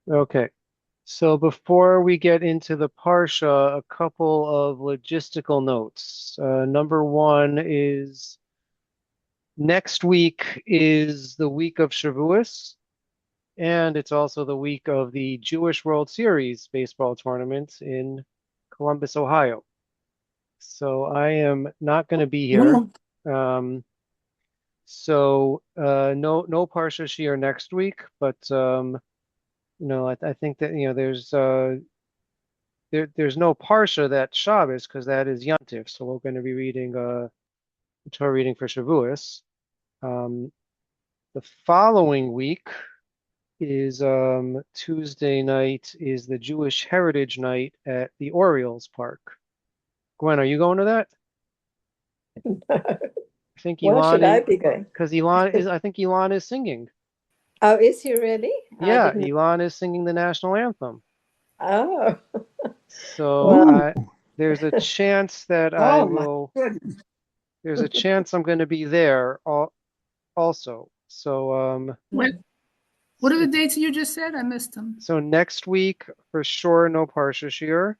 Okay. So before we get into the Parsha, a couple of logistical notes. Number one is next week is the week of Shavuos, and it's also the week of the Jewish World Series baseball tournament in Columbus, Ohio. So I am not going to be here. Oh, Um, no Parsha Shiur next week, but I think that there's no Parsha that Shabbos because that is Yontif. So we're going to be reading the Torah reading for Shavuos. Um, the following week is Tuesday night is the Jewish Heritage Night at the Orioles Park. Gwen, are you going to that? I think where Elon should I is be going? because Elon is. I think Elon is singing. Oh, is he really? I Yeah, didn't know. Elon is singing the national anthem. Oh, So well, there's a chance that I oh my will. goodness. There's a chance I'm going to be there also. So What what are the dates you just said? I missed them. so next week for sure no Parsha Shiur,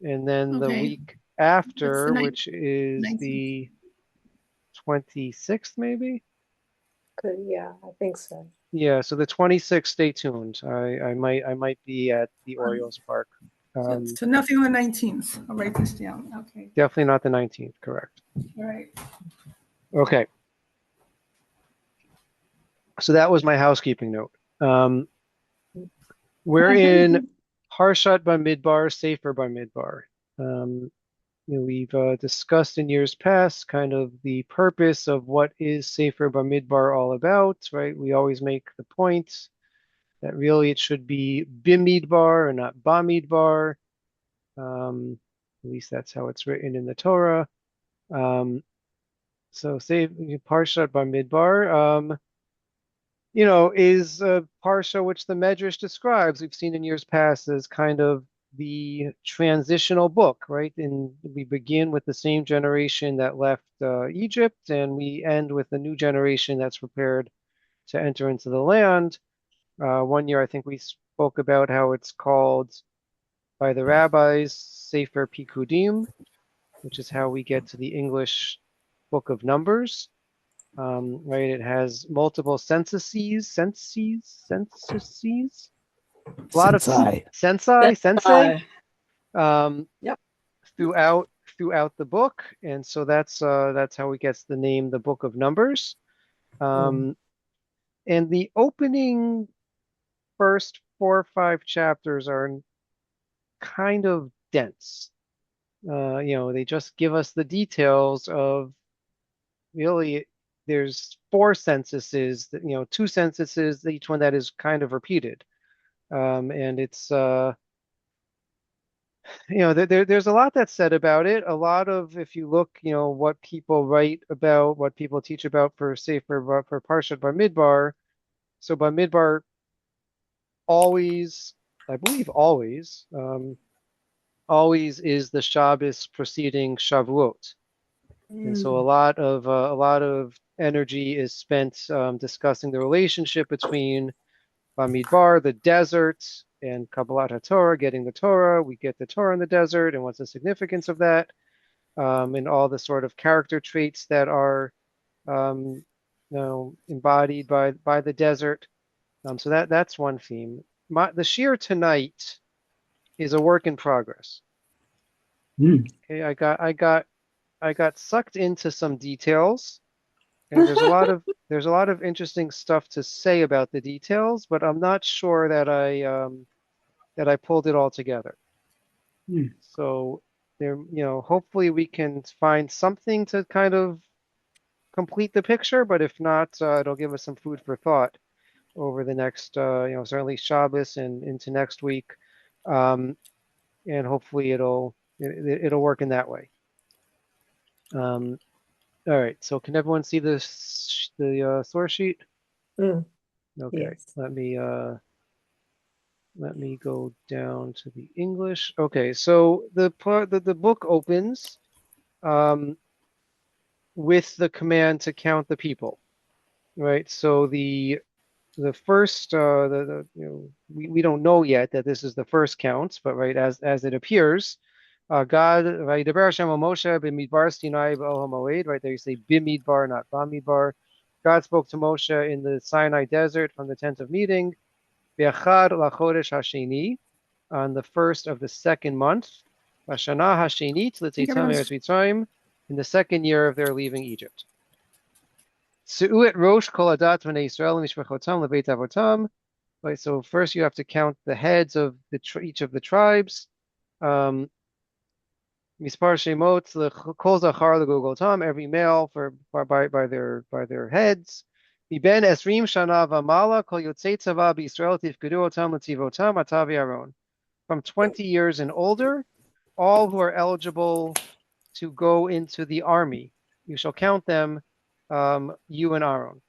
and then the Okay. week That's the after, which is 19th. the 26th, maybe. Good, yeah, I think so. Yeah, so the 26th. Stay tuned. I might be at the Orioles Park. So, Um, so nothing on the 19th. I'll write this down. Okay. Definitely not the 19th. Correct. All right. Okay, so that was my housekeeping note. We're in Harshat Bamidbar, Sefer Bamidbar. Um, we've discussed in years past kind of the purpose of what is Sefer Bamidbar all about, right? We always make the point that really it should be Bimidbar and not Bamidbar. Um, at least that's how it's written in the Torah. Um, so say Parshat Bamidbar, is a parsha which the Medrash describes. We've seen in years past as kind of the transitional book, right? And we begin with the same generation that left Egypt, and we end with the new generation that's prepared to enter into the land. One year, I think we spoke about how it's called by the rabbis Sefer Pikudim, which is how we get to the English Book of Numbers. Right, it has multiple censuses, a lot of Sensei. sensei, Sensei. um, Yep. throughout the book, and so that's how it gets the name, the Book of Numbers. Mm. Um, and the opening first 4 or 5 chapters are kind of dense. They just give us the details of really there's four censuses that two censuses, each one that is kind of repeated. And it's there's a lot that's said about it. A lot of if you look, what people write about, what people teach about for say for Parshat Bamidbar. So Bamidbar always, I believe always is the Shabbos preceding Shavuot. And so Mm. a lot of energy is spent discussing the relationship between Bamidbar, the desert, and Kabbalat HaTorah, getting the Torah. We get the Torah in the desert, and what's the significance of that, and all the sort of character traits that are um, embodied by the desert. So that's one theme. The shiur tonight is a work in progress. Mm. Okay, I got sucked into some details. And there's a lot of interesting stuff to say about the details, but I'm not sure that I pulled it all together. Mm. So hopefully we can find something to kind of complete the picture, but if not, it'll give us some food for thought over the next, certainly Shabbos and into next week, um, and hopefully it'll work in that way. Um, all right. So can everyone see the source sheet? Mm. Okay. Yes. Let me go down to the English. Okay, so the book opens um, with the command to count the people, right? So the the first we don't know yet that this is the first count, but right as it appears, God Vayidaber Hashem al Moshe b'midbar Sinai b'Ohel Moed. Right there you say b'midbar, not Bamidbar. God spoke to Moshe in the Sinai desert from the tent of meeting. B'achad lachodesh hasheni, on the first of the second month. B'shana hashenit I think l'tzeitam everyone's eretz Mitzrayim, in the second year of their leaving Egypt. Su'u et rosh kol adat v'nei Yisrael mishpachotam lebeit avotam. Right, so first you have to count the heads of each of the tribes. Mispar shemot kol zachar legogotam, every male by their heads. Miben esrim shana v'mala kol yotzei tzava b'Yisrael tifkedu otam l'tzivotam atav Aaron. From 20 years and older, all who are eligible to go into the army, you shall count them, you and Aaron.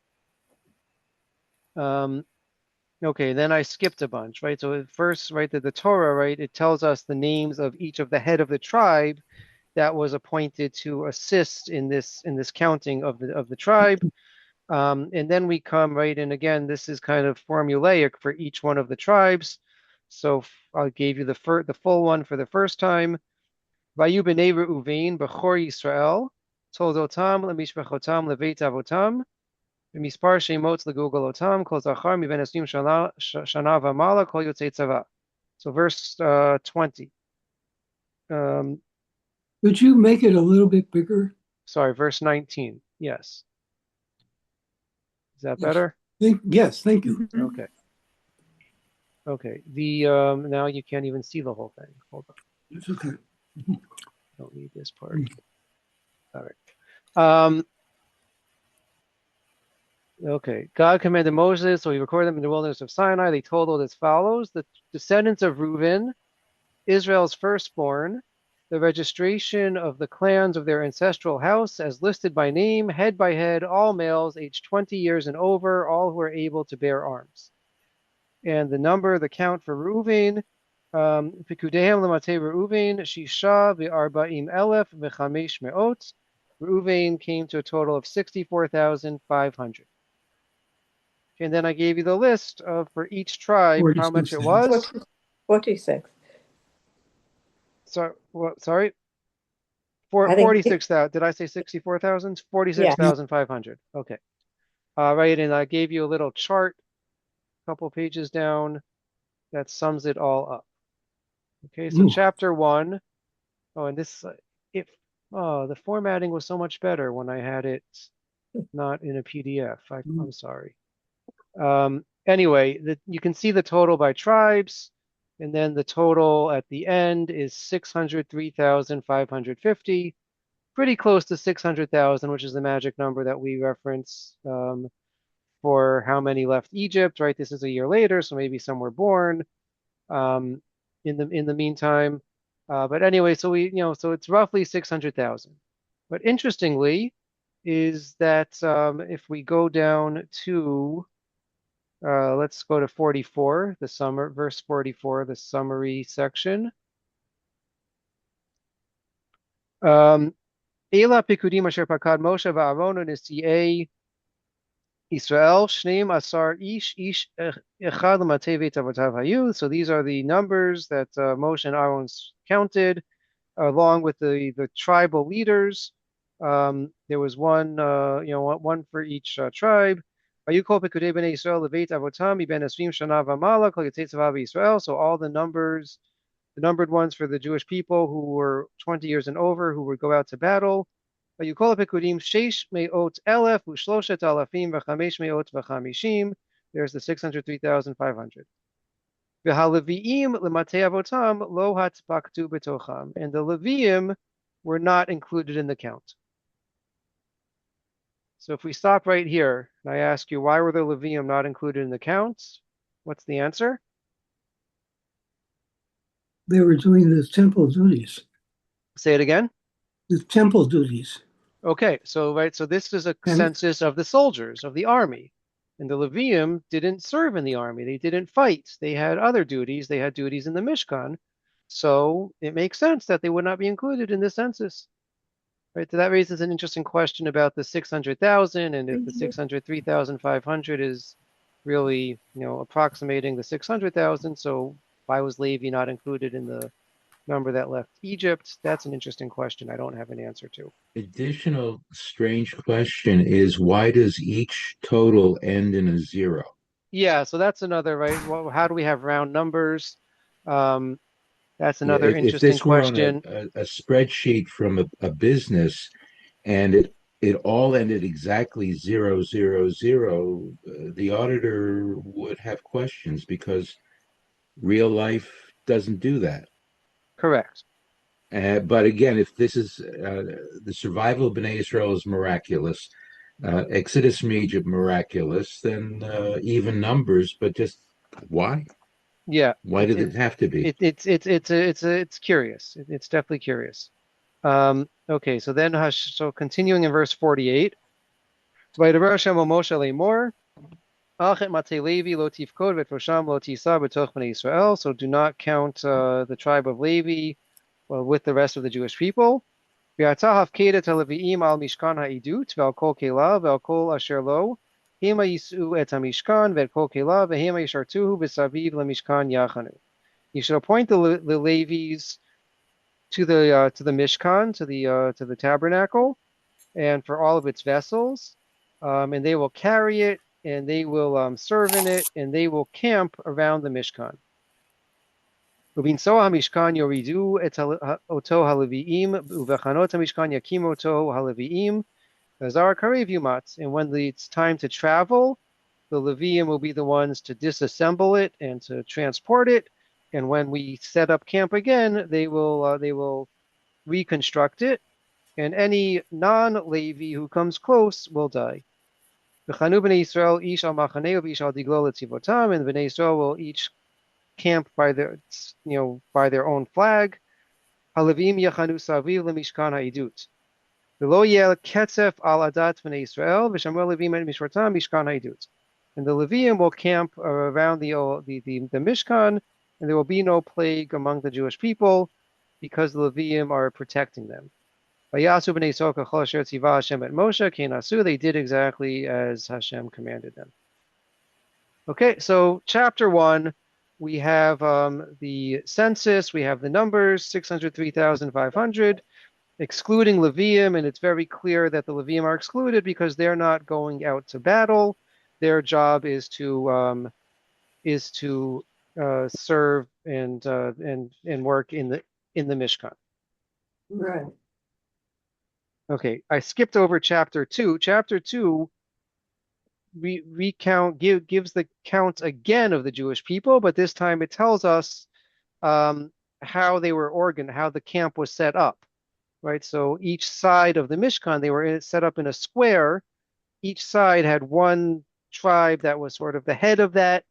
Okay, then I skipped a bunch, right? So at first, right, the Torah, right, it tells us the names of each of the head of the tribe that was appointed to assist in this counting of the tribe. And then we come, right, and again, this is kind of formulaic for each one of the tribes. So I gave you the full one for the first time. Vayu b'nei Reuven b'chor Yisrael toldotam lemishpachotam leveit avotam. Mispar shemot legugalotam kol zachar miben esrim shana v'mala kol yotzei tzava. So verse 20. Could you make it a little bit bigger? Sorry, verse 19. Yes. Is that Yes. better? Yes, thank you. Okay. Okay. The now you can't even see the whole thing. Hold on. It's okay. Don't need this part. All right. Okay. God commanded Moses, so he recorded them in the wilderness of Sinai. They totaled as follows: the descendants of Reuben, Israel's firstborn, the registration of the clans of their ancestral house as listed by name, head by head, all males aged 20 years and over, all who are able to bear arms. And the count for Reuven, Pikudehem Lamate Reuven, Shisha v'arba'im elef v'chamesh me'ot. Reuven came to a total of 64,500. And then I gave you the list of for each tribe how much it was. 46. So, what? Sorry, I think 46,000. Did I say 64,000? 46,500. Okay. Right, and I gave you a little chart, a couple pages down, that sums it all up. Okay, so Ooh. chapter 1. Oh, and this, the formatting was so much better when I had it not in a PDF. I'm sorry. Anyway, you can see the total by tribes, and then the total at the end is 603,550, pretty close to 600,000, which is the magic number that we reference for how many left Egypt, right? This is a year later, so maybe some were born in the meantime. But anyway, so so it's roughly 600,000. But interestingly, is that if we go down to let's go to 44, verse 44, the summary section. Ela pikudim asher pakad Moshe va'Aaron nesi'ei Israel shneim asar ish echad l'matei veit avotav hayu. So these are the numbers that Moshe and Aaron counted, along with the tribal leaders. There was one, one for each tribe. So all the numbers, the numbered ones for the Jewish people who were 20 years and over, who would go out to battle. There's the 603,500. And the Leviim were not included in the count. So if we stop right here, and I ask you, why were the Levium not included in the counts? What's the answer? They were doing the temple duties. Say it again. The temple duties. Okay, so this is a census of the soldiers of the army. And the Levium didn't serve in the army. They didn't fight. They had other duties. They had duties in the Mishkan. So it makes sense that they would not be included in this census. Right, so that raises an interesting question about the 600,000 and if the 603,500 is really, approximating the 600,000. So why was Levi not included in the number that left Egypt? That's an interesting question. I don't have an answer to. Additional strange question is why does each total end in a zero? Yeah, so that's another, right? Well, how do we have round numbers? Um, that's Yeah, another if interesting this were on question. a spreadsheet from a business and it all ended exactly 000, the auditor would have questions because real life doesn't do that. Correct. But again, if this is the survival of Bnei Israel is miraculous, Exodus from Egypt miraculous, then even numbers, but just why? Yeah, Why did it have to be? it's curious. It's definitely curious. Okay, so then so continuing in verse 48, Vaydaber Hashem el Moshe lemor, Achet matei Levi lo tifkod v'tosham lo tisa b'toch bnei Israel. So do not count the tribe of Levi with the rest of the Jewish people. V'yatah hafkedet haleviim al mishkan ha'idut ve'al kol kelav ve'al kol asher lo hema yisu et hamishkan ve'al kol kelav ve'hema yishartuhu v'saviv lemishkan yachanu. You should appoint the Levies to the Mishkan, to the tabernacle, and for all of its vessels, and they will carry it, and they will serve in it, and they will camp around the Mishkan. ובנסוע המשכן יורידו אותו הלוויים, ובחנות המשכן יקימו אותו הלוויים, Azar Karev Yumat. And when it's time to travel, the Levium will be the ones to disassemble it and to transport it. And when we set up camp again, they will reconstruct it. And any non-Levi who comes close will die. V'chanu b'nei Yisrael ish al machaneu v'ish al diglo letzivotam, and b'nei Yisrael will each camp by their own flag. Halevim yachanu saviv lemishkan ha'idut. V'lo yel ketzef al adat b'nei Yisrael v'shamru levim et mishpartam mishkan ha'idut. And the Levium will camp around the Mishkan, and there will be no plague among the Jewish people because the Levium are protecting them. Vayasu b'nei Yisrael kachol asher tzivah Hashem et Moshe kenasu. They did exactly as Hashem commanded them. Okay, so chapter 1, we have the census, we have the numbers, 603,500, excluding Levium, and it's very clear that the Levium are excluded because they're not going out to battle. Their job is to serve and work in the Mishkan. Right. Okay, I skipped over chapter 2. Chapter 2 gives the count again of the Jewish people, but this time it tells us how they were organized, how the camp was set up, right? So each side of the Mishkan, they were set up in a square. Each side had one tribe that was sort of the head of that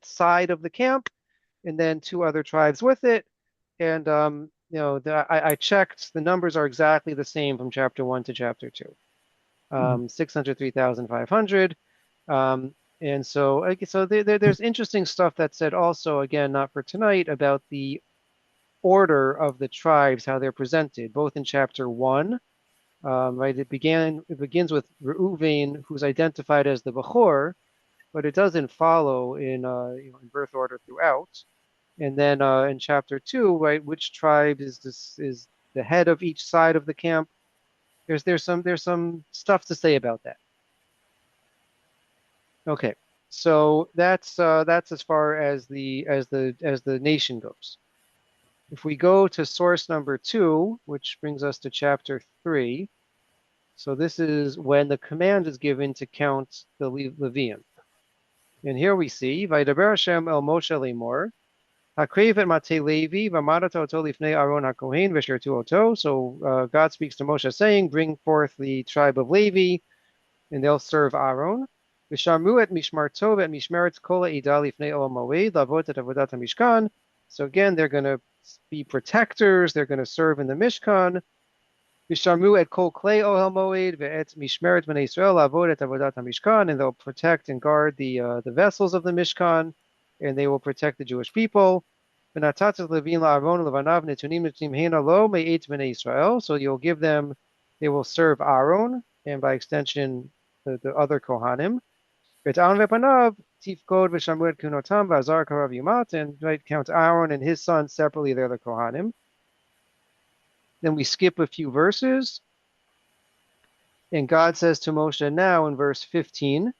side of the camp, and then two other tribes with it. And I checked, the numbers are exactly the same from chapter 1 to chapter 2. 603,500. And so there's interesting stuff that's said also, again, not for tonight, about the order of the tribes, how they're presented, both in chapter 1, right? It begins with Reuven, who's identified as the Bechor, but it doesn't follow in birth order throughout. And then in chapter 2, right, which tribe is the head of each side of the camp? There's some stuff to say about that. Okay, so that's as far as the nation goes. If we go to source number 2, which brings us to chapter 3, so this is when the command is given to count the Levium. And here we see, Vaydaber Hashem el Moshe lemor, Hakrev et matei Levi, v'amadata oto lifnei Aaron hakohen v'shertu oto. So God speaks to Moshe saying, bring forth the tribe of Levi, and they'll serve Aaron. V'shamru et mishmarto et mishmeret kol ha'ida lifnei ol moed, lavot et avodat hamishkan. So again, they're going to be protectors, they're going to serve in the Mishkan. V'shamru et kol klei ohel moed ve'et mishmeret b'nei Yisrael lavot et avodat hamishkan, and they'll protect and guard the vessels of the Mishkan, and they will protect the Jewish people. So you'll give them, they will serve Aaron, and by extension, the other Kohanim. V't'an v'panav tifkod v'shamru et kunotam v'azar karav yumat, and right, count Aaron and his sons separately, they're the Kohanim. Then we skip a few verses, and God says to Moshe now in verse 15,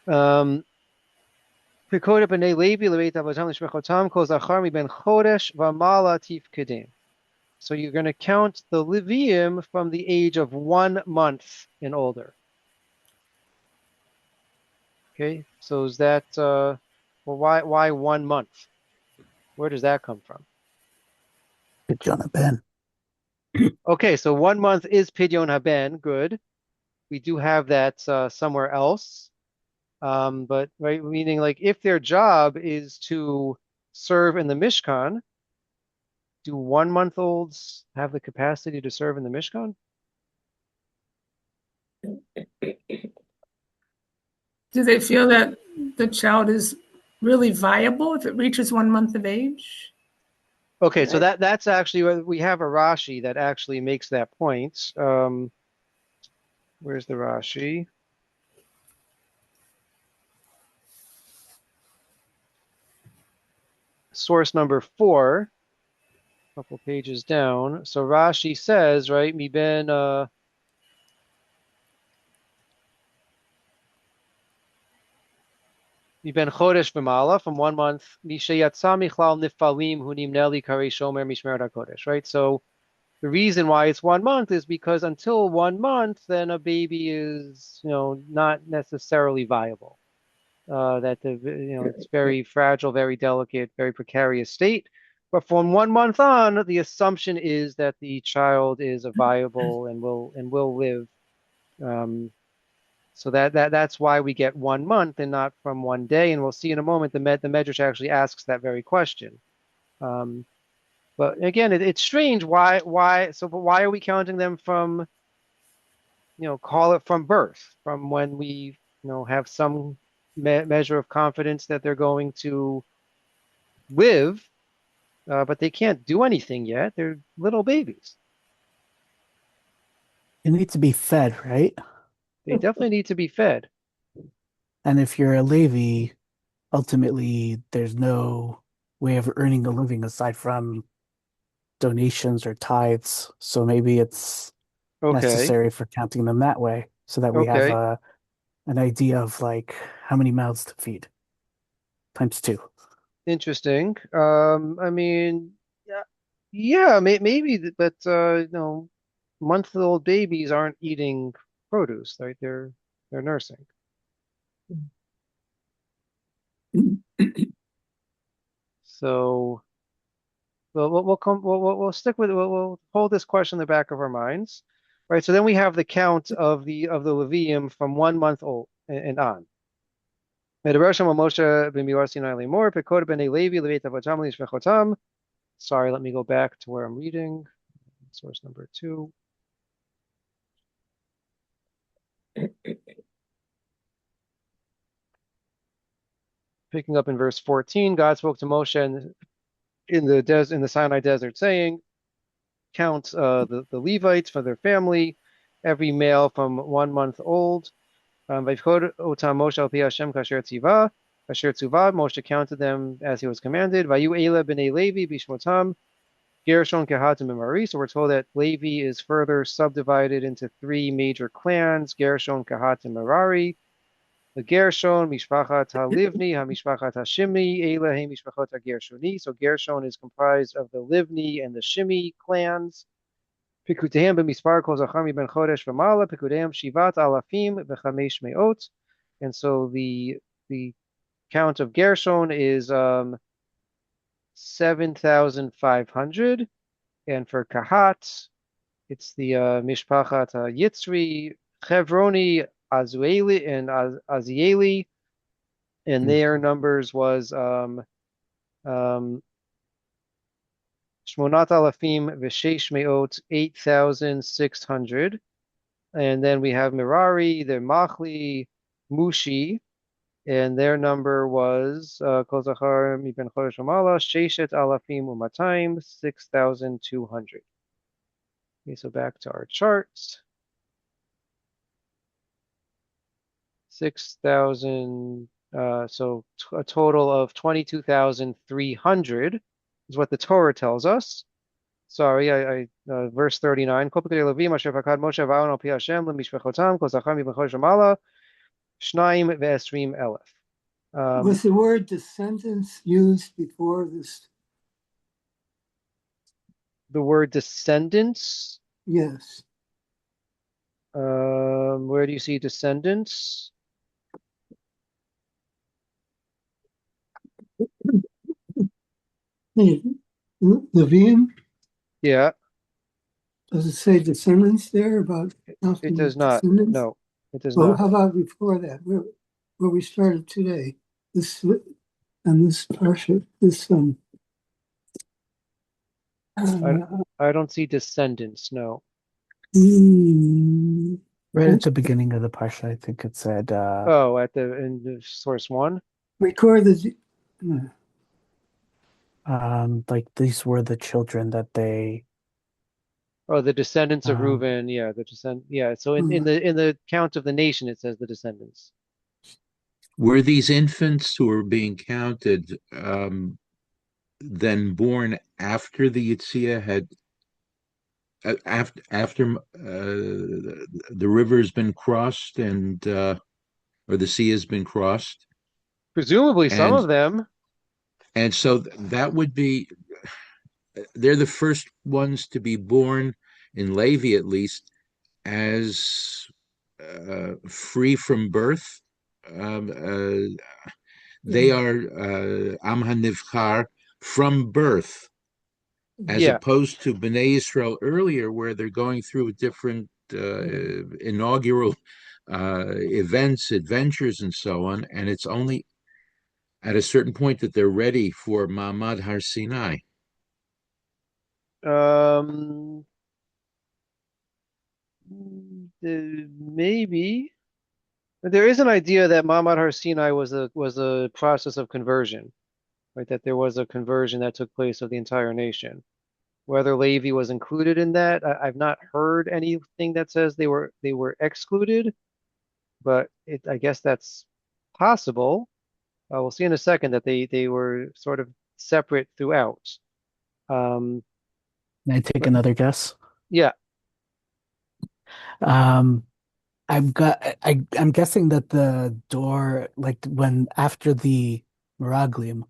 Pekod b'nei Levi leveit avotam l'shmechotam kol zachar miben chodesh v'mala tifkedim. So you're going to count the Levium from the age of 1 month and older. Okay, so is that well, why 1 month? Where does that come from? Jonah Ben. Okay, so 1 month is Pidyon Haben. Good. We do have that somewhere else. But right, meaning like if their job is to serve in the Mishkan, do 1 month olds have the capacity to serve in the Mishkan? Do they feel that the child is really viable if it reaches 1 month of age? Okay, so that's actually where we have a Rashi that actually makes that point. Where's the Rashi? Source number 4, a couple pages down. So Rashi says, right, mi ben chodesh v'mala, from 1 month, mi sheyatsa michlal nifalim hu nimneli karei shomer mishmerat hakodesh, right? So the reason why it's 1 month is because until 1 month, then a baby is, not necessarily viable. That it's very fragile, very delicate, very precarious state. But from 1 month on, the assumption is that the child is a viable and will live. So that's why we get 1 month and not from 1 day. And we'll see in a moment the Medrash actually asks that very question. But again, it's strange. But why are we counting them from, call it from birth, from when we, have some measure of confidence that they're going to live, but they can't do anything yet. They're little babies. You need to be fed, right? They definitely need to be fed. And if you're a Levi, ultimately there's no way of earning a living aside from donations or tithes. So maybe it's Okay. necessary for counting them that way so that we have Okay. an idea of like how many mouths to feed times 2. Interesting. I mean, yeah, maybe, but month-old babies aren't eating produce, right? They're nursing. So we'll stick with we'll hold this question in the back of our minds, right? So then we have the count of the Levium from 1 month old and on. Sorry, let me go back to where I'm reading. Source number 2. Picking up in verse 14, God spoke to Moshe in the Sinai desert, saying, count the Levites for their family, every male from 1 month old. Vayvchod otam Moshe al pi Hashem kasher tzuvah. Moshe counted them as he was commanded. Vayu Eila b'nei Levi bishmotam Gershon Kehat and Merari. So we're told that Levi is further subdivided into 3 major clans: Gershon, Kehat, and Merari. The Gershon, Mishpachat HaLivni, HaMishpachat HaShimni, Eila He Mishpachot HaGershoni. So Gershon is comprised of the Livni and the Shimi clans. Pikutehem b'mispar kol zachar miben chodesh v'mala, pikutehem shivat alafim v'chamesh me'ot. And so the count of Gershon is 7,500. And for Kahat, it's the Mishpachat Yitzri, Chevroni, Azueli, and Azieli, and their numbers was Shmonat Alafim V'Sheish Me'ot, 8,600. And then we have Merari, the Machli, Mushi, and their number was Kol Zachar Miben Chodesh V'Mala, Sheishet Alafim U'Matayim, 6,200. Okay, so back to our charts. 6,000, so a total of 22,300 is what the Torah tells us. Sorry, verse 39. Kol pekudei Levim asher fakad Moshe va'aron al pi Hashem lemishpachotam kol zachar mibachor shamala shnayim ve'esrim elef. Was the word descendants used before this? The word descendants, Yes. where do you see descendants? Nevi'im, Yeah, does it say descendants there about it does not. descendants? No, it does Well, not. how about before that, where we started today? This and this parsha, this I don't see descendants, no. Right at the beginning of the parsha, I think it said, Oh, in the source one? record the like these were the children that they, Oh, the descendants of um, Reuben, yeah, yeah. So in the count of the nation, it says the descendants. Were these infants who were being counted then born after the Yitzhak had after the river has been crossed and or the sea has been crossed, Presumably some and of them. so that would be they're the first ones to be born in Levi, at least, as free from birth. They are Am HaNivchar from birth, as Yeah. opposed to Bnei Israel earlier, where they're going through different inaugural events, adventures, and so on. And it's only at a certain point that they're ready for Ma'amad Har Sinai. Um, maybe. There is an idea that Ma'amad Har Sinai was a process of conversion, right? That there was a conversion that took place of the entire nation. Whether Levi was included in that, I've not heard anything that says they were excluded, but I guess that's possible. We'll see in a second that they were sort of separate throughout. Um, can I take but another guess? yeah, Um, I'm guessing that the door, like when after the Miraglim,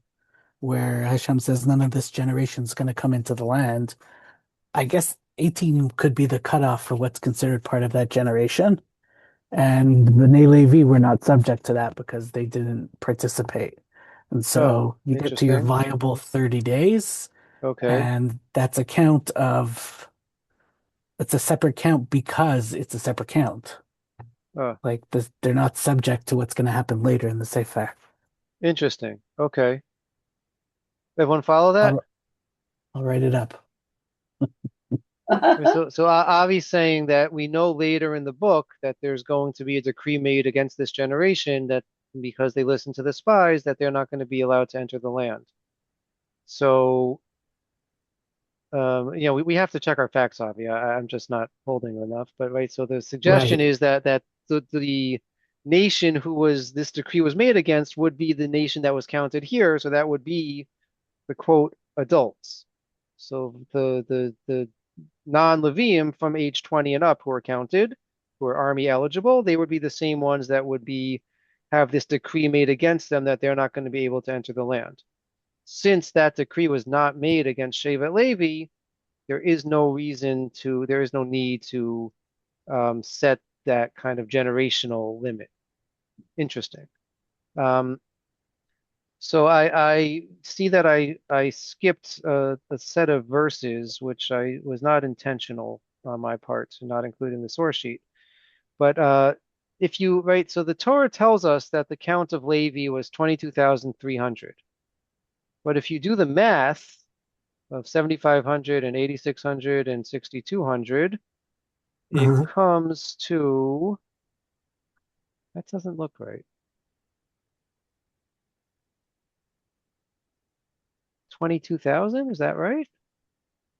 where Hashem says none of this generation is going to come into the land, I guess 18 could be the cutoff for what's considered part of that generation. And the Bnei Levi were not subject to that because they didn't participate. And oh, so you get to your interesting. viable 30 days, Okay. and it's a separate count because it's a separate count. Oh, Like this, they're not subject to what's going to happen later in the Sefer. interesting. Okay. Everyone follow that? I'll, I'll write it up. So Avi's saying that we know later in the book that there's going to be a decree made against this generation that because they listen to the spies that they're not going to be allowed to enter the land. So, we have to check our facts, Avi. I'm just not holding enough, but right. So the suggestion Right. is that the nation this decree was made against would be the nation that was counted here. So that would be the quote adults. So the non-Levium from age 20 and up who are counted, who are army eligible, they would be the same ones that would have this decree made against them that they're not going to be able to enter the land. Since that decree was not made against Shevet Levi, there is no need to set that kind of generational limit. Interesting. So I see that I skipped a set of verses, which I was not intentional on my part, not including the source sheet. But so the Torah tells us that the count of Levi was 22,300. But if you do the math of 7,500 and 8,600 and 6,200, it comes to, that doesn't look right. 22,000, is that right?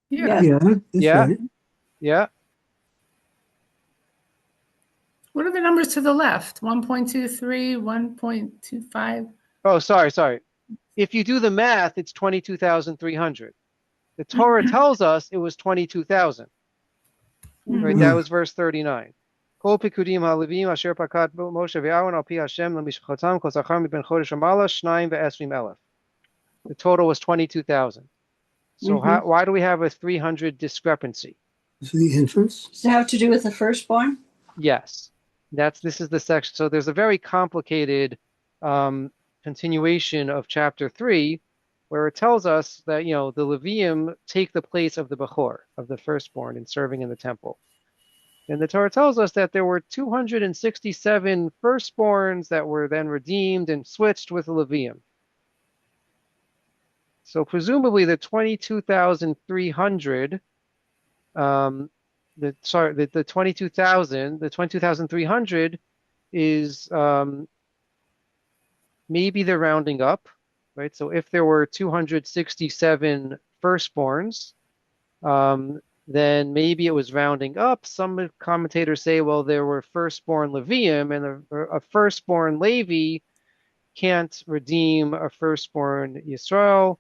Yeah. Yeah, that's Yeah. right. Yeah. What are the numbers to the left? 1.23, 1.25. Oh, sorry. If you do the math, it's 22,300. The Torah tells us it was 22,000. Right? That was verse 39. Kol pikudim halevim asher pakat Moshe v'Aaron al pi Hashem lemishpachotam kol zachar miben chodesh amala shnayim ve'esrim elef. The total was 22,000. So why do we have a 300 discrepancy? So the inference? Does it have to do with the firstborn? Yes, this is the section. So there's a very complicated continuation of chapter 3, where it tells us that the Levium take the place of the Bechor, of the firstborn, in serving in the temple. And the Torah tells us that there were 267 firstborns that were then redeemed and switched with the Levium. So presumably the 22,300, the 22,300 is maybe they're rounding up, right? So if there were 267 firstborns, then maybe it was rounding up. Some commentators say, well, there were firstborn Levium, and a firstborn Levi can't redeem a firstborn Yisrael.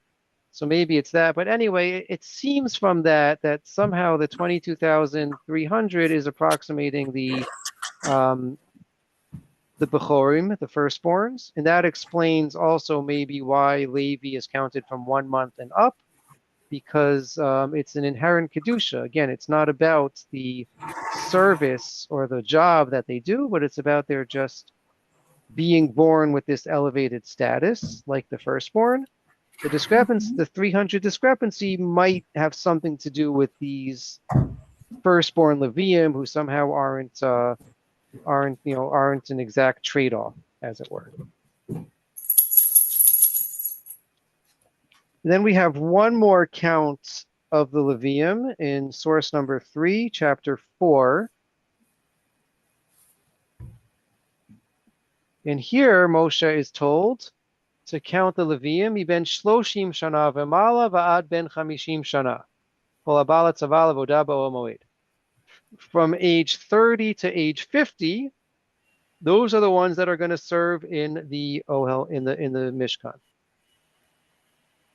So maybe it's that. But anyway, it seems from that somehow the 22,300 is approximating the Bechorim, the firstborns. And that explains also maybe why Levi is counted from 1 month and up, because it's an inherent Kedusha. Again, it's not about the service or the job that they do, but it's about their just being born with this elevated status, like the firstborn. The discrepancy, the 300 discrepancy, might have something to do with these firstborn Levium who somehow aren't an exact trade-off, as it were. Then we have one more count of the Levium in source number 3, chapter 4. And here Moshe is told to count the Levium, iben shloshim shana v'mala va'ad ben chamishim shana. Kol habala tzava l'avoda ba'ol moed. From age 30 to age 50, those are the ones that are going to serve in the Ohel, in the Mishkan.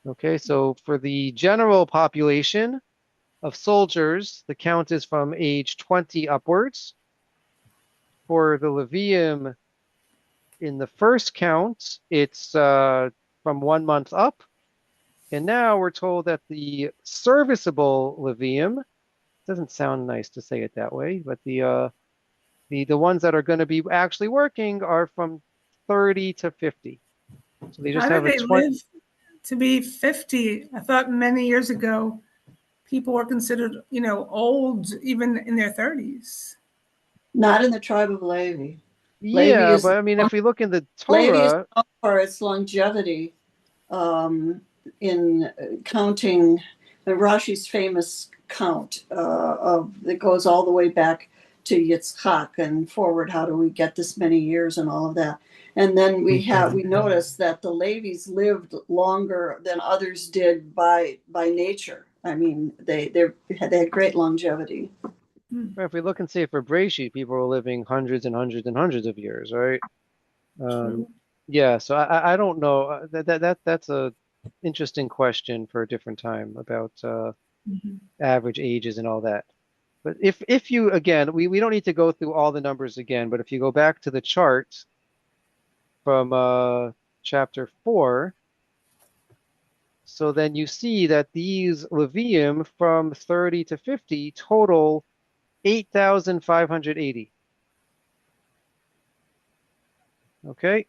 Okay, so for the general population of soldiers, the count is from age 20 upwards. For the Levium, in the first count, it's from 1 month up. And now we're told that the serviceable Levium, doesn't sound nice to say it that way, but the ones that are going to be actually working are from 30 to 50. So they just How have do a they 20. live to be 50? I thought many years ago people were considered, old even in their 30s. Not in the tribe of Levi. Yeah, but I mean, if we look in the Levi is Torah, known for its longevity in counting Rashi's famous count that goes all the way back to Yitzchak and forward. How do we get this many years and all of that? And then we notice that the Levies lived longer than others did by nature. I mean, they had great longevity. if we look and see for Breshit, people were living hundreds and hundreds and hundreds of years, right? Yeah, so I don't know. That's a interesting question for a different time about average ages and all that. But if you, again, we don't need to go through all the numbers again, but if you go back to the chart from chapter 4, so then you see that these Levium from 30 to 50 total 8,580. Okay,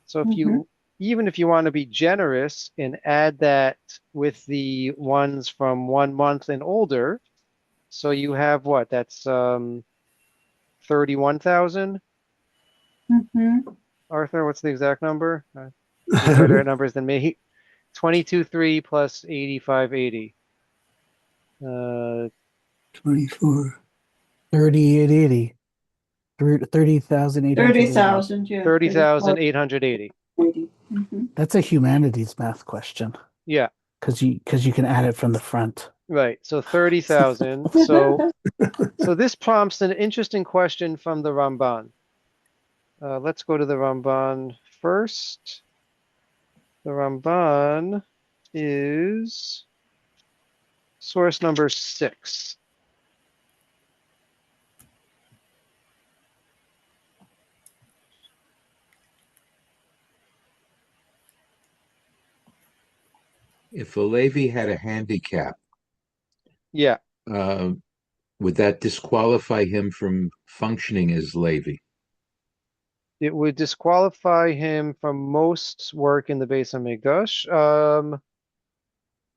so if you, even if you want to be generous and add that with the ones from 1 month and older, so you have what? That's 31,000. Arthur, what's the exact number? Better at numbers than me. 22,3 plus 8,580. 24. 3,880. 30,880. 30,000, yeah. 30,880. That's a humanities math question. Yeah. Because you can add it from the front. Right. So 30,000. So this prompts an interesting question from the Ramban. Let's go to the Ramban first. The Ramban is source number 6. If a Levi had a handicap, Yeah, uh, would that disqualify him from functioning as Levi? it would disqualify him from most work in the Beis Hamikdash.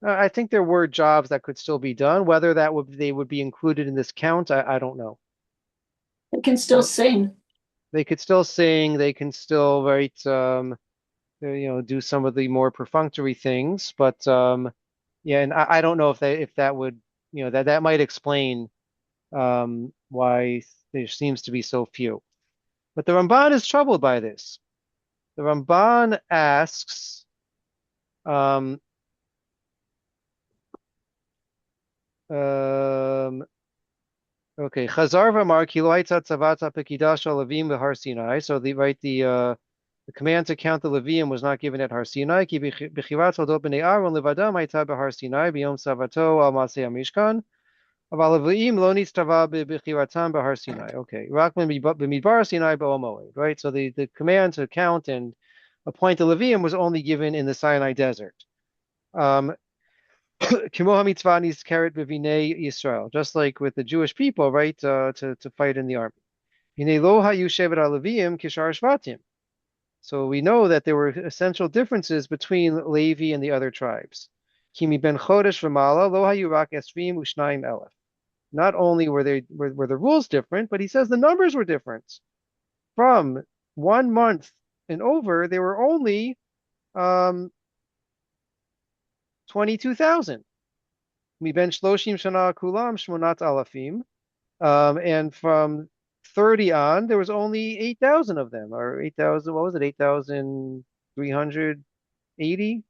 I think there were jobs that could still be done. Whether they would be included in this count, I don't know. They can still sing. They could still sing. They can still write, do some of the more perfunctory things. But yeah, and I don't know if that would, that might explain why there seems to be so few. But the Ramban is troubled by this. The Ramban asks, um, um, okay, Chazar v'amar ki lo hayta tzavata pekidash Levim v'Har Sinai. So the command to count the Levium was not given at Har Sinai. Ki b'chivat toldot b'nei Aaron levadam hayta b'Har Sinai b'yom tzavato al masei hamishkan. Aval Leviim lo nitztava b'chiratam b'Har Sinai. Okay, rak b'midbar Sinai b'Ol Moed. Right. So the command to count and appoint the Levium was only given in the Sinai desert. Kimo hamitzvah nizkaret b'vinei Yisrael, just like with the Jewish people, right, to fight in the army. Hinei lo hayu shevet haleviim kishar shvatim. So we know that there were essential differences between Levi and the other tribes. Kimi ben chodesh v'mala lo hayu rak esrim u'shnayim elef. Not only were the rules different, but he says the numbers were different. From 1 month and over, there were only 22,000. Miben shloshim shana kulam shmonat alafim. And from 30 on, there was only 8,000 of them, or 8,000, what was it, 8,380?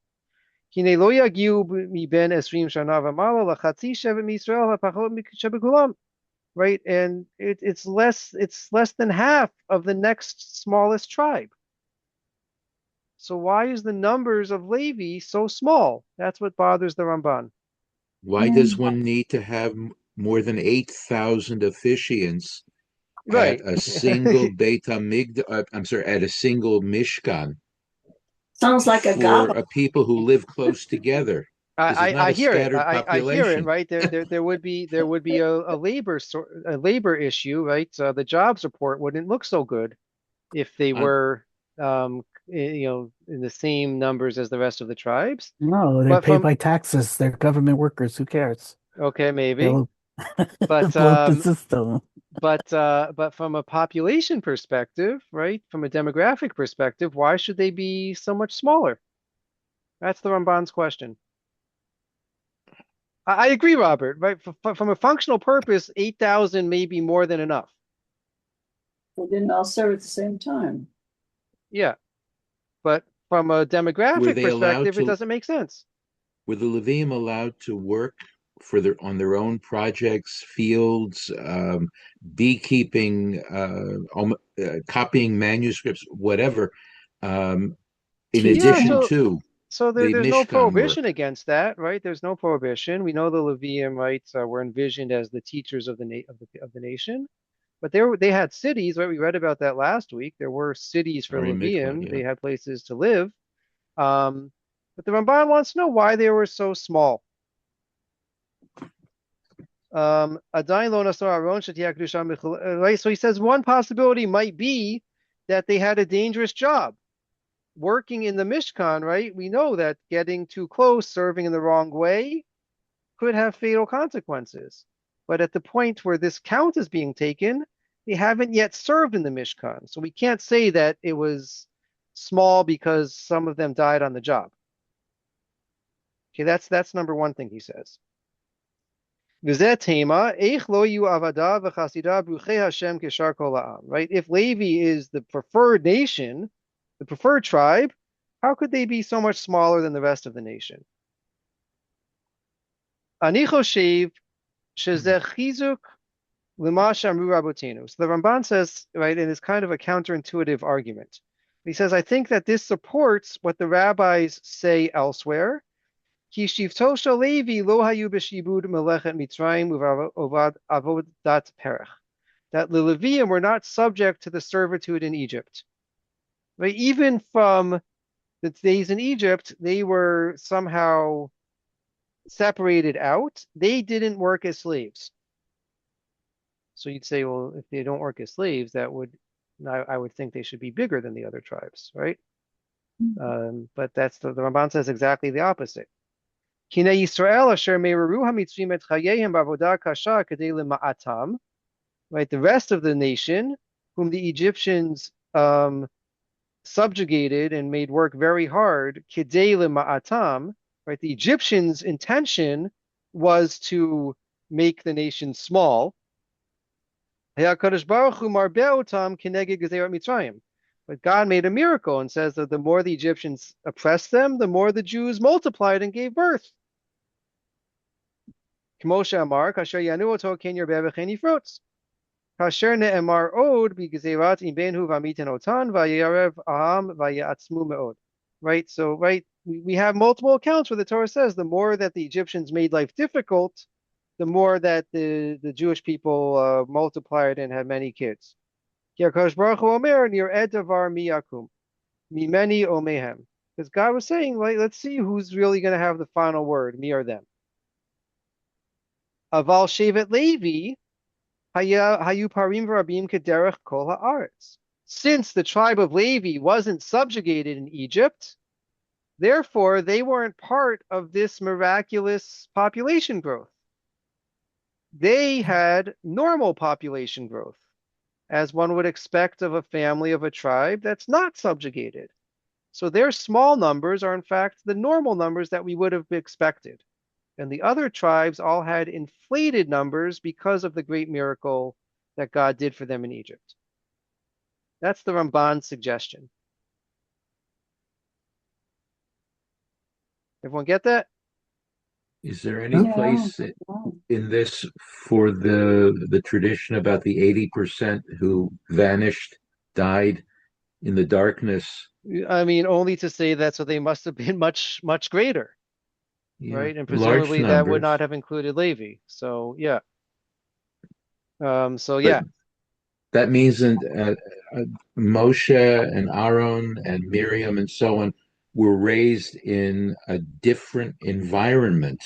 Kine lo yagiu miben esrim shana v'mala lachatzi shevet misrael hapachot shebekulam. Right, and it's less than half of the next smallest tribe. So why is the numbers of Levi so small? That's what bothers the Ramban. Why does one need to have more than 8,000 officiants at Right. a single Beit HaMikdash, I'm sorry, at a single Mishkan Sounds like a for gala. a people who live close together? This is not I a hear it. scattered I hear it. population. Right there would be a labor issue. Right, the jobs report wouldn't look so good if they Uh, were in the same numbers as the rest of the tribes. No, they're But paid from by taxes. They're government workers. Who cares? okay, maybe. They'll But bloat the system. but from a population perspective, right? From a demographic perspective, why should they be so much smaller? That's the Ramban's question. I agree, Robert. Right? From a functional purpose, 8,000 may be more than enough. They didn't all serve at the same time. Yeah, but from a Were demographic they allowed perspective, it to, doesn't make sense. were the Levium allowed to work for on their own projects, fields, beekeeping, copying manuscripts, whatever, in Yeah, Teaching. addition so to there, the there's no Mishkan work? prohibition against that, right? There's no prohibition. We know the Levium, right, were envisioned as the teachers of the nation. But they had cities, right? We read about that last week. There were cities for Ari Mikva, Levium. yeah. They had places to live. But the Ramban wants to know why they were so small. Adain lo nasar Aaron shetiyah kedusha michal- right? So he says one possibility might be that they had a dangerous job working in the Mishkan, right? We know that getting too close, serving in the wrong way, could have fatal consequences. But at the point where this count is being taken, they haven't yet served in the Mishkan. So we can't say that it was small because some of them died on the job. Okay, that's number one thing he says. Right? If Levi is the preferred nation, the preferred tribe, how could they be so much smaller than the rest of the nation? Ani choshev shezeh chizuk lema she'amru rabotenu. So the Ramban says, right, and it's kind of a counterintuitive argument. He says, I think that this supports what the rabbis say elsewhere. Ki shivto shel Levi lo hayu b'shibud melechet Mitzrayim uvad avodat perech. That the Levium were not subject to the servitude in Egypt. Right? Even from the days in Egypt, they were somehow separated out. They didn't work as slaves. So you'd say, well, if they don't work as slaves, I would think they should be bigger than the other tribes, right? But that's the Ramban says exactly the opposite. Kine Yisrael asher me'eru hamitzrim et chayehim b'avodah kasha kedei lema'atam. Right, the rest of the nation, whom the Egyptians subjugated and made work very hard, kedei lema'atam. Right, the Egyptians' intention was to make the nation small. But God made a miracle and says that the more the Egyptians oppressed them, the more the Jews multiplied and gave birth. Kasher ne'emar od b'gezerat imbenhu v'amitin otan v'yarev aham v'yatzmu me'od. Right, so we have multiple accounts where the Torah says the more that the Egyptians made life difficult, the more that the Jewish people multiplied and had many kids. Because God was saying, like, let's see who's really going to have the final word, me or them. Aval Shevet Levi, Hayu Parim V'Rabim Kederech Kol Haaretz. Since the tribe of Levi wasn't subjugated in Egypt, therefore they weren't part of this miraculous population growth. They had normal population growth, as one would expect of a family of a tribe that's not subjugated. So their small numbers are in fact the normal numbers that we would have expected. And the other tribes all had inflated numbers because of the great miracle that God did for them in Egypt. That's the Ramban's suggestion. Everyone get that? Is there any place in this for the tradition about the 80% who vanished, died in the darkness? I mean, only to say that so they must have been much, much greater, Yeah, right? And large presumably that would numbers. not have included Levi. So yeah. So But yeah, that means Moshe and Aaron and Miriam and so on were raised in a different environment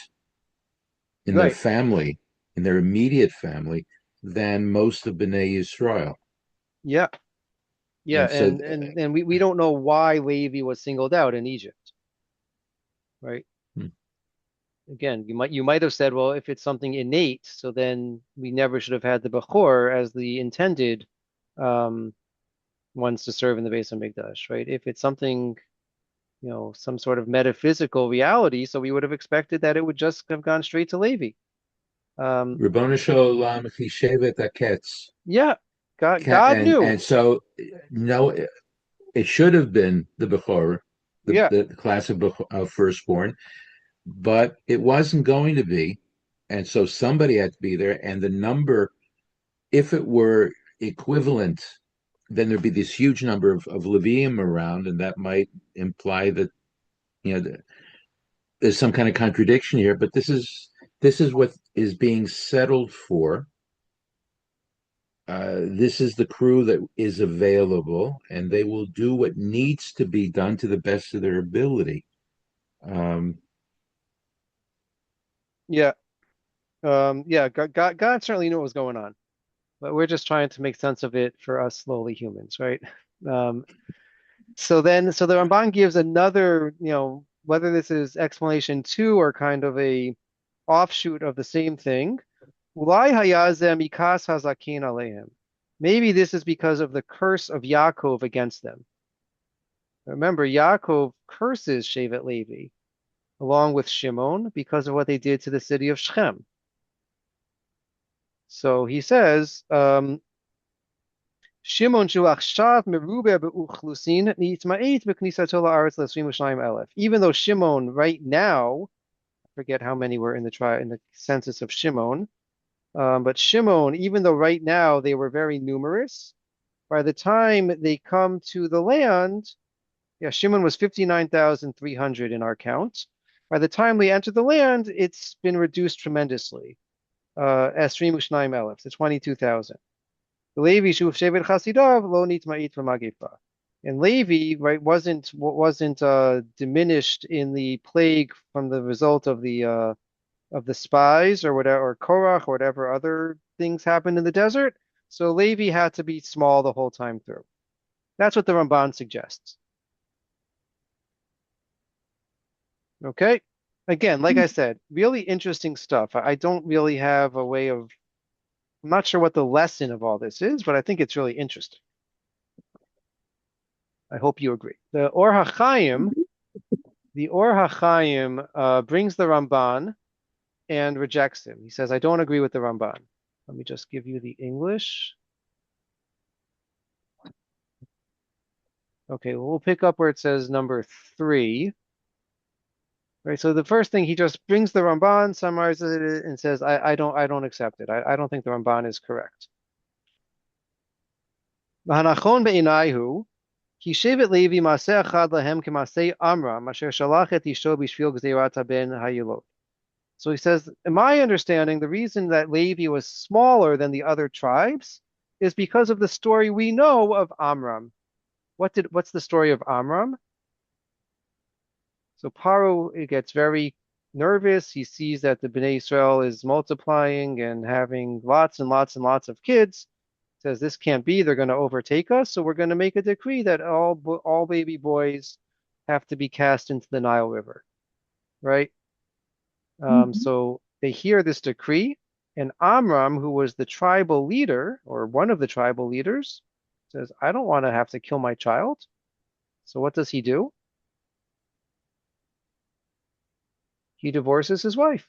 in their right. family, in their immediate family, than most of Bnei Yisrael. Yeah. Yeah, And so, and we don't know why Levi was singled out in Egypt, right? hmm, Again, you might have said, well, if it's something innate, so then we never should have had the Bechor as the intended um, ones to serve in the Beis Hamikdash, right? If it's something, some sort of metaphysical reality, so we would have expected that it would just have gone straight to Levi. Ribono Shel Olam Chishevet Aketz. Yeah, God knew. And so, no, it should have been the Bechor, Yeah, the class of firstborn, but it wasn't going to be. And so somebody had to be there. And the number, if it were equivalent, then there'd be this huge number of Levium around, and that might imply that, there's some kind of contradiction here. But this is what is being settled for. This is the crew that is available, and they will do what needs to be done to the best of their ability. yeah, yeah. God certainly knew what was going on, but we're just trying to make sense of it for us lowly humans, right? Um, so the Ramban gives another, whether this is explanation two or kind of a offshoot of the same thing. Maybe this is because of the curse of Yaakov against them. Remember, Yaakov curses Shevet Levi along with Shimon because of what they did to the city of Shechem. So he says, Shimon shu achshav merubeh be'uchlusin nitma'it b'knisato la'aretz l'22,000. Even though Shimon right now forget how many were in the census of Shimon. But Shimon, even though right now they were very numerous, by the time they come to the land, yeah, Shimon was 59,300 in our count. By the time we enter the land, it's been reduced tremendously. Esrim Ushnaim Elef, to 22,000. The Levi Shuv Shevet Chasidav Lo Nitma'it V'Magifa. And Levi, right, wasn't diminished in the plague from the result of the spies or whatever, or Korach or whatever other things happened in the desert. So Levi had to be small the whole time through. That's what the Ramban suggests. Okay. Again, like I said, really interesting stuff. I don't really have a way of, I'm not sure what the lesson of all this is, but I think it's really interesting. I hope you agree. The Or HaChaim brings the Ramban and rejects him. He says, I don't agree with the Ramban. Let me just give you the English. Okay, we'll pick up where it says number 3. Right, so the first thing he just brings the Ramban, summarizes it, and says, I don't accept it. I don't think the Ramban is correct. V'hanachon be'inayhu, ki shevet Levi maseh achad lahem kemaseh Amram, asher shalach et isho b'shvil gzeirat ben hayilot. So he says, in my understanding, the reason that Levi was smaller than the other tribes is because of the story we know of Amram. What's the story of Amram? So Paro gets very nervous. He sees that the Bnei Israel is multiplying and having lots and lots and lots of kids. Says this can't be. They're going to overtake us. So we're going to make a decree that all baby boys have to be cast into the Nile River, right? So they hear this decree, and Amram, who was the tribal leader or one of the tribal leaders, says, "I don't want to have to kill my child." So what does he do? He divorces his wife.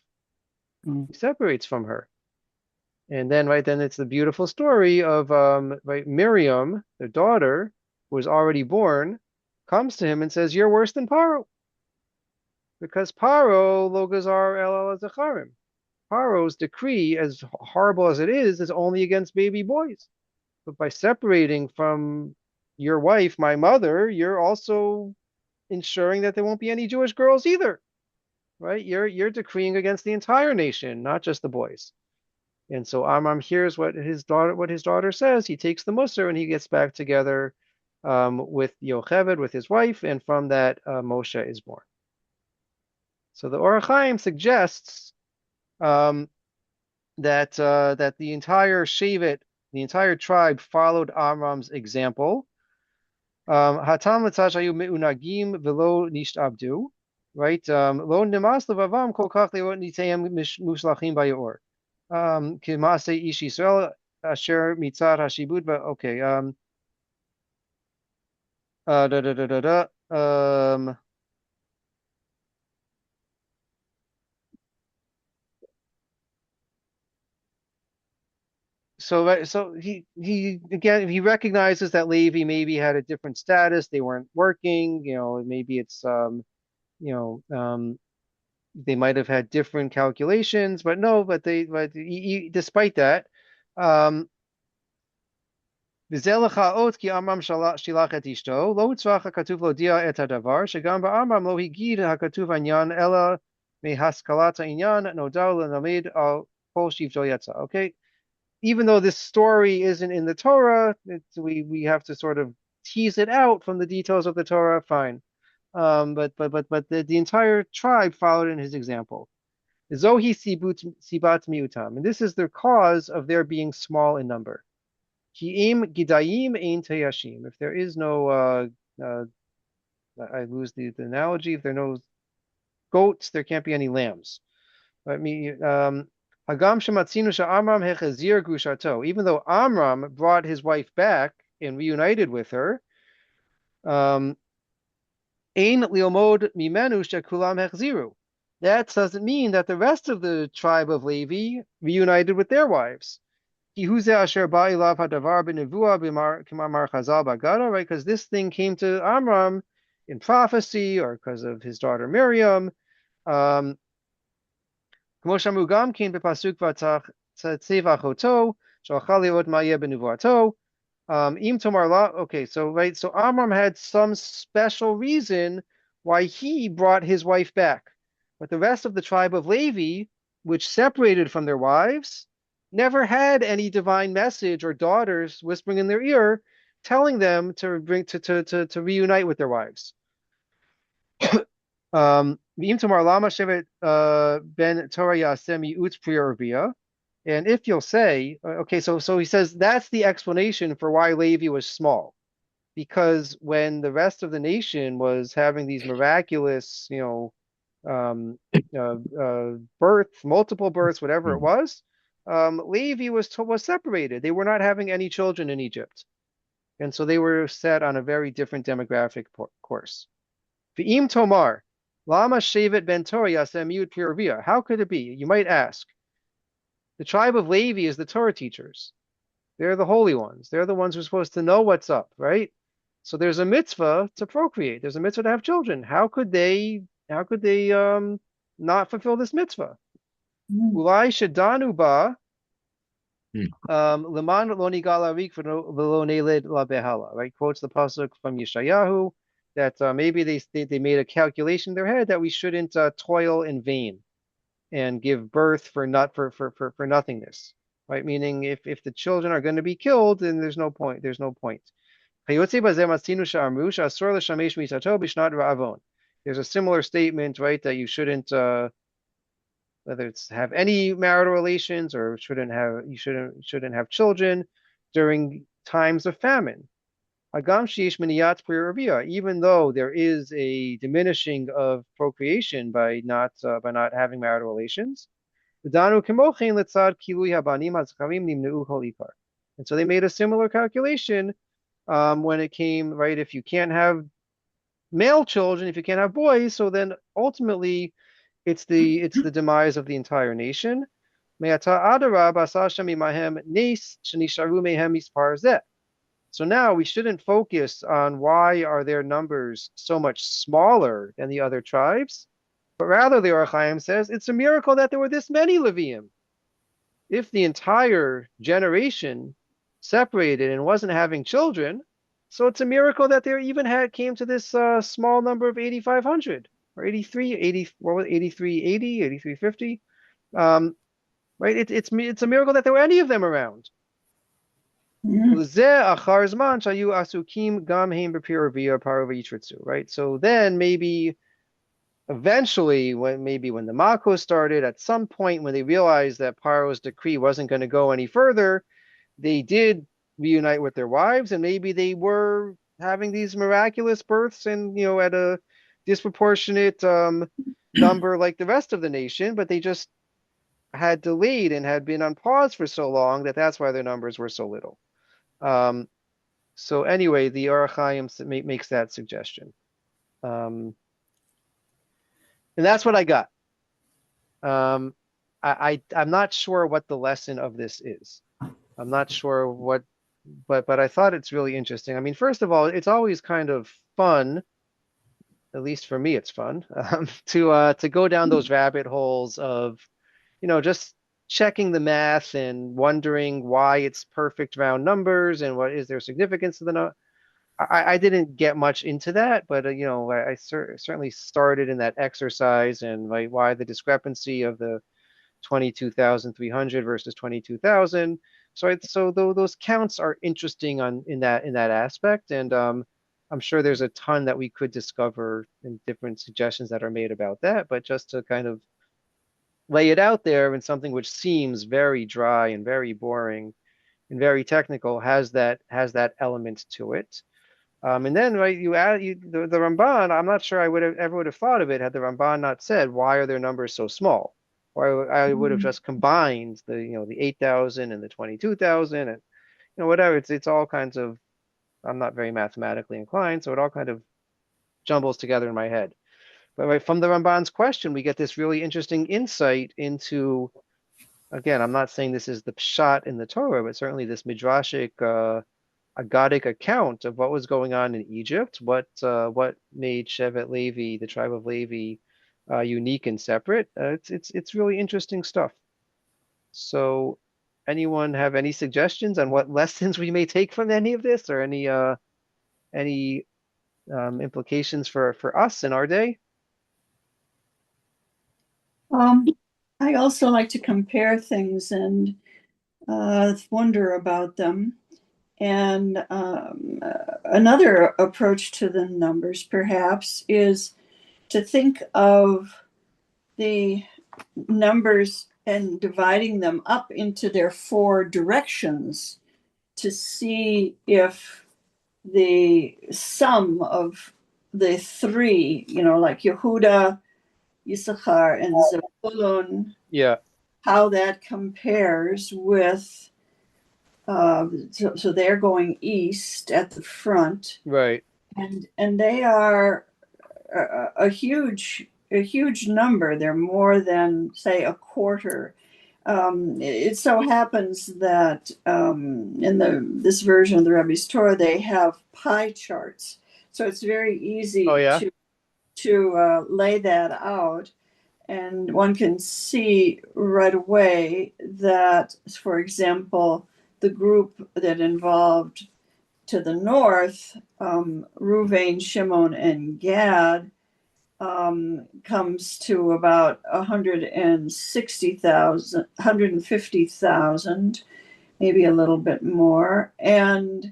He separates from her. And then, right, then it's the beautiful story of right, Miriam, the daughter, who was already born, comes to him and says, "You're worse than Paro." Because Paro lo gazar el zacharim. Paro's decree, as horrible as it is only against baby boys. But by separating from your wife, my mother, you're also ensuring that there won't be any Jewish girls either. Right? You're decreeing against the entire nation, not just the boys. And so Amram hears what his daughter says. He takes the Musar and he gets back together with Yocheved, with his wife, and from that Moshe is born. So the Or HaChaim suggests that the entire Shevet, the entire tribe, followed Amram's example. Hatam l'tzashayu me'unagim v'lo nishtabdu. Right? Lo nemas levavam kol kach le'ot nitayim mushlachim bayor. K'maseh ish Yisrael asher mitzat hashibud. Okay. Da da da da da. So he again he recognizes that Levi maybe had a different status. They weren't working. Maybe it's you know they might have had different calculations, but no, but despite that, v'zelach ot ki Amram shilach et ishto lo tzvach hakatuv lo dia et hadavar shegam ba'Amram lo higid hakatuv anyan ela mehaskalat inyan nodal lenamed al kol shivto yatsa. Okay, even though this story isn't in the Torah, we have to sort of tease it out from the details of the Torah. Fine. But the entire tribe followed in his example. Zohi sibat miutam, and this is the cause of their being small in number. Ki'im gidayim ein teyashim. If there is no, I lose the analogy. If there are no goats, there can't be any lambs. Hagam shematzinu she'Amram hechazir grushato. Even though Amram brought his wife back and reunited with her, Ein liomod mimenu shekulam hechziru. That doesn't mean that the rest of the tribe of Levi reunited with their wives. Right? Because this thing came to Amram in prophecy or because of his daughter Miriam. כמו שאמרו גם כן בפסוק ותצבח אותו, שאכל לראות מה יהיה בנבואתו. Im Tomar La, okay, so right, so Amram had some special reason why he brought his wife back. But the rest of the tribe of Levi, which separated from their wives, never had any divine message or daughters whispering in their ear, telling them to bring to reunite with their wives. V'im Tomar Lama Shevet Ben Torah Yaseh Mi'ut Pri. And if you'll say, okay, so he says that's the explanation for why Levi was small, because when the rest of the nation was having these miraculous, births, multiple births, whatever it was, Levi was separated. They were not having any children in Egypt, and so they were set on a very different demographic course. V'im Tomar, Lama Shevet Ben Torah Yaseh Miut Pri. How could it be? You might ask. The tribe of Levi is the Torah teachers. They're the holy ones. They're the ones who are supposed to know what's up, right? So there's a mitzvah to procreate. There's a mitzvah to have children. How could they not fulfill this mitzvah? Ulai shadanu ba leman lo nigal arik v'lo neled la behala. Right? Quotes the pasuk from Yeshayahu that maybe they made a calculation in their head that we shouldn't toil in vain and give birth for nothingness, right? Meaning if the children are going to be killed, then there's no point. There's no point. There's a similar statement, right, that you shouldn't, whether it's have any marital relations or shouldn't have children during times of famine. Even though there is a diminishing of procreation by not having marital relations. And so they made a similar calculation when it came, right, if you can't have male children, if you can't have boys, so then ultimately it's the demise of the entire nation. So now we shouldn't focus on why are their numbers so much smaller than the other tribes, but rather the Or HaChaim says it's a miracle that there were this many Levium. If the entire generation separated and wasn't having children, so it's a miracle that there even came to this small number of 8,500 or 83, what was it, 8380, 8350. Right? It's a miracle that there were any of them around. Right? So then maybe eventually, when the Makos started, at some point when they realized that Paro's decree wasn't going to go any further, they did reunite with their wives, and maybe they were having these miraculous births and at a disproportionate number like the rest of the nation, but they just had delayed and had been on pause for so long that's why their numbers were so little. So anyway, the Or HaChaim makes that suggestion. And that's what I got. I'm not sure what the lesson of this is. I'm not sure what, but I thought it's really interesting. I mean, first of all, it's always kind of fun, at least for me, it's fun to go down those rabbit holes of, just checking the math and wondering why it's perfect round numbers and what is their significance to the number. I didn't get much into that, but I certainly started in that exercise and like why the discrepancy of the 22,300 versus 22,000. So those counts are interesting in that aspect, and I'm sure there's a ton that we could discover in different suggestions that are made about that. But just to kind of lay it out there in something which seems very dry and very boring and very technical has that element to it. And then, right, you add the Ramban. I'm not sure I would have thought of it had the Ramban not said why are their numbers so small, or I would have just combined the 8,000 and the 22,000 and whatever. It's all kinds of. I'm not very mathematically inclined, so it all kind of jumbles together in my head. But right from the Ramban's question, we get this really interesting insight into. Again, I'm not saying this is the pshat in the Torah, but certainly this midrashic. Aggadic account of what was going on in Egypt, what made Shevet Levi, the tribe of Levi, unique and separate. It's really interesting stuff. So, anyone have any suggestions on what lessons we may take from any of this, or any implications for us in our day? Um, I also like to compare things and wonder about them. And another approach to the numbers, perhaps, is to think of the numbers and dividing them up into their four directions to see if the sum of the three, like Yehuda, Issachar, and Zebulun, Yeah, how that compares with. So they're going east at the front, right. and they are a huge number. They're more than, say, a quarter. It so happens that in this version of the Rebbe's Torah, they have pie charts, so it's very Oh easy yeah, to lay that out, and one can see right away that, for example, the group that involved to the north, Ruvain, Shimon, and Gad, comes to about 160,000, 150,000, maybe a little bit more. And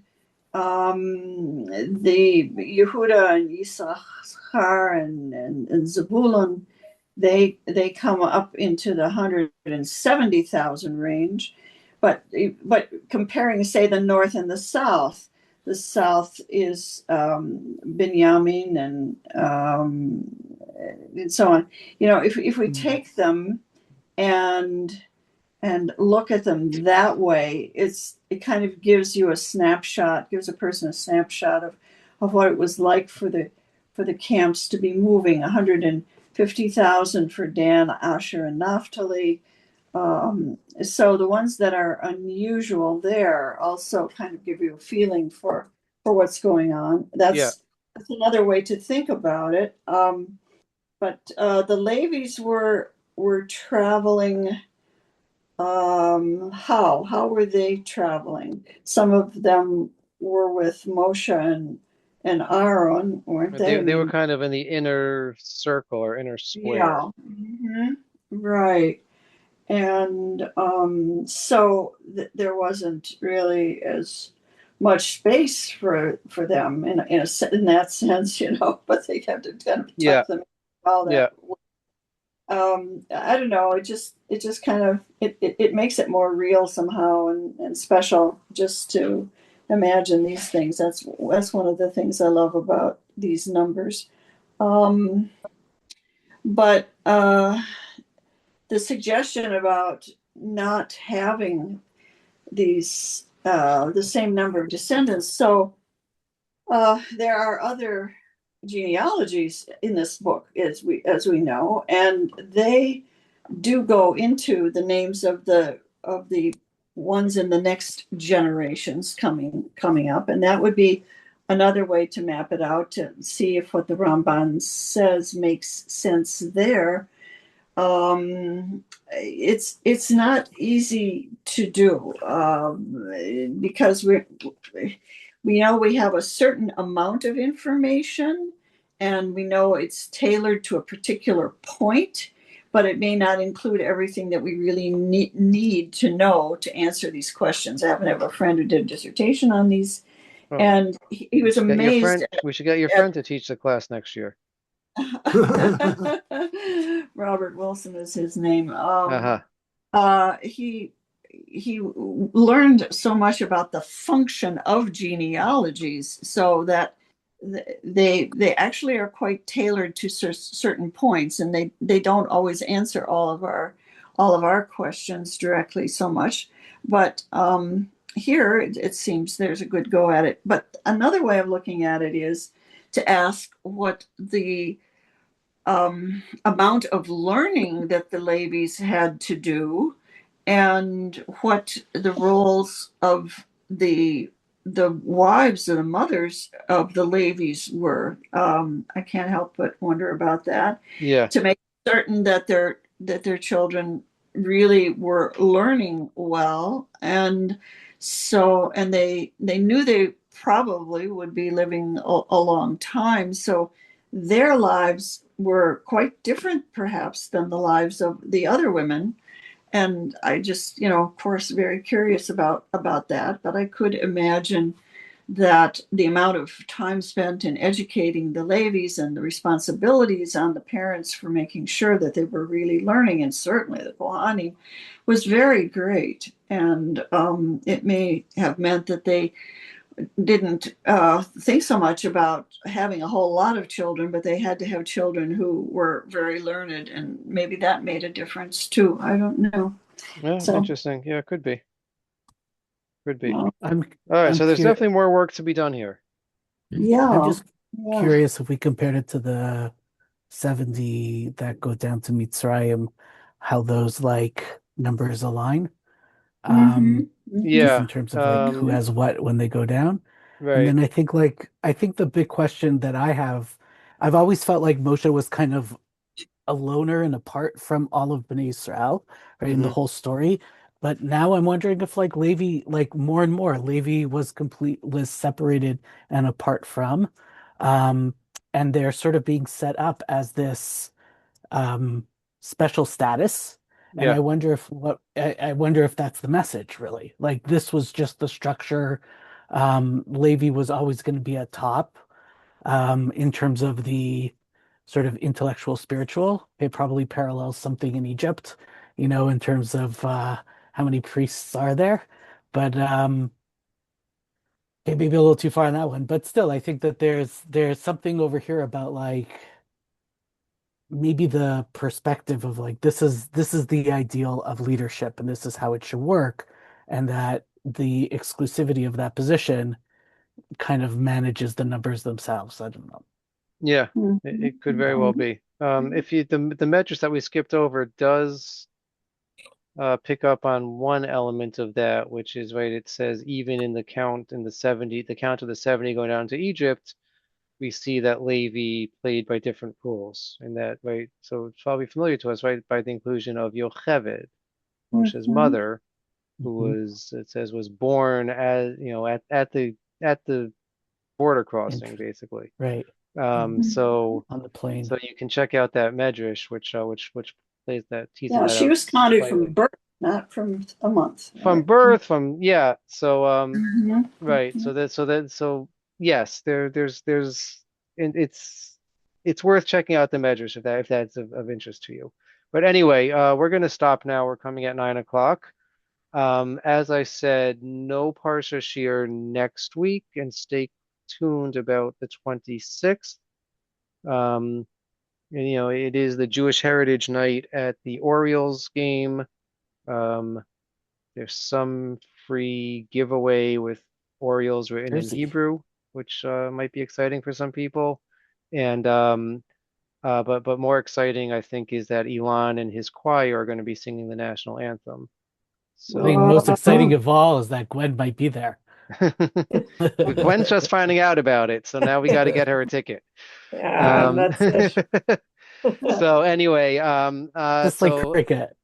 the Yehuda and Issachar and Zebulun, they come up into the 170,000 range. But comparing, say, the north and the south is Binyamin and so on. If we take them and look at them that way, it kind of gives you a snapshot, gives a person a snapshot of what it was like for the camps to be moving. 150,000 for Dan, Asher, and Naphtali. So the ones that are unusual there also kind of give you a feeling for what's going on. yeah, That's another way to think about it. But the Levies were traveling. How were they traveling? Some of them were with Moshe and Aaron, weren't they? they were kind of in the inner circle or inner square. Yeah. Right. And so there wasn't really as much space for them in that sense, but they had to kind of Yeah, tuck them in all yeah, that. I don't know. It just kind of it makes it more real somehow and special just to imagine these things. That's one of the things I love about these numbers. Um, but the suggestion about not having these the same number of descendants. So there are other genealogies in this book, as we know, and they do go into the names of the ones in the next generations coming up, and that would be another way to map it out to see if what the Ramban says makes sense there. It's not easy to do because we know we have a certain amount of information, and we know it's tailored to a particular point, but it may not include everything that we really need to know to answer these questions. I happen to have a friend who did a dissertation on these, oh, and he was amazed we should get your at friend to teach the class next year. Robert Wilson is his name. Uh-huh. He learned so much about the function of genealogies, so that they actually are quite tailored to certain points, and they don't always answer all of our questions directly so much. But here it seems there's a good go at it. But another way of looking at it is to ask what the amount of learning that the Levies had to do, and what the roles of the the wives or the mothers of the Levies were. I can't help but wonder about that, Yeah. to make certain that their children really were learning well, and they knew they probably would be living a long time, so their lives were quite different perhaps than the lives of the other women. And I just, of course, very curious about that. But I could imagine that the amount of time spent in educating the Levies and the responsibilities on the parents for making sure that they were really learning, and certainly the Kohanim, was very great. And it may have meant that they didn't think so much about having a whole lot of children, but they had to have children who were very learned, and maybe that made a difference too. I don't know. Yeah, So, interesting. Yeah, could be. Could be. uh, I'm All right, I'm so there's curious. definitely more work to be done here. I'm yeah, just yeah. curious if we compared it to the 70 that go down to Mitzrayim, how those like numbers align. Mhm, Just Yeah. in terms of like who has what when they go down. And Right. then I think the big question that I've always felt like Moshe was kind of a loner and apart from all of Bnei Israel, right, in the Hmm. whole story. But now I'm wondering if like Levi, like more and more, Levi was separated and apart from, um, and they're sort of being set up as this um special status. And Yeah. I wonder if that's the message really. Like this was just the structure. Levi was always going to be at top in terms of the sort of intellectual spiritual. It probably parallels something in Egypt, in terms of how many priests are there. But it may be a little too far on that one. But still, I think that there's something over here about like maybe the perspective of like this is the ideal of leadership and this is how it should work, and that the exclusivity of that position kind of manages the numbers themselves. I don't know. Yeah. mhm, It could very well be. If you the metrics that we skipped over does pick up on one element of that, which is right, it says even in the count in the 70, the count of the 70 going down to Egypt, we see that Levi played by different rules, and that right, so it's probably familiar to us, right, by the inclusion of Yocheved, Moshe's mhm. mother, who Mhm. was, it says, was born as, at the border crossing, Int- basically. right. So On the plane. so you can check out that medrash, which plays that, teases Yeah, that she out was counted from slightly. birth, not from a month. From Right. birth, yeah. So Mhm, right. mhm. So yes, and it's worth checking out the measures if that's of interest to you. But anyway, we're gonna stop now. We're coming at 9 o'clock. As I said, no Parsha Shiur next week, and stay tuned about the 26th. Um, and it is the Jewish Heritage Night at the Orioles game. Um, there's some free giveaway with Orioles written in Jersey. Hebrew, which might be exciting for some people. And but more exciting, I think, is that Elon and his choir are going to be singing the national anthem. I mean, So most exciting Oh, of all is that Gwen might be there. but Gwen's just finding out about it, so now we got to get her a ticket. Yeah, Um, that's it. so anyway, Just like cricket.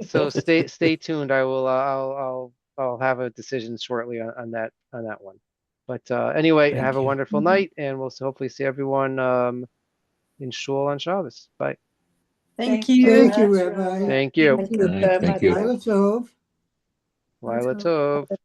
so stay tuned. I'll have a decision shortly on that one. But anyway, have Thank a you. wonderful night, and we'll hopefully see everyone in shul on Shabbos. Bye. Thank Thank you very you. thank you, much, Rabbi. Rabbi. Thank you. Thank All you right, so thank much. you. Lila Tov. Lila Tov.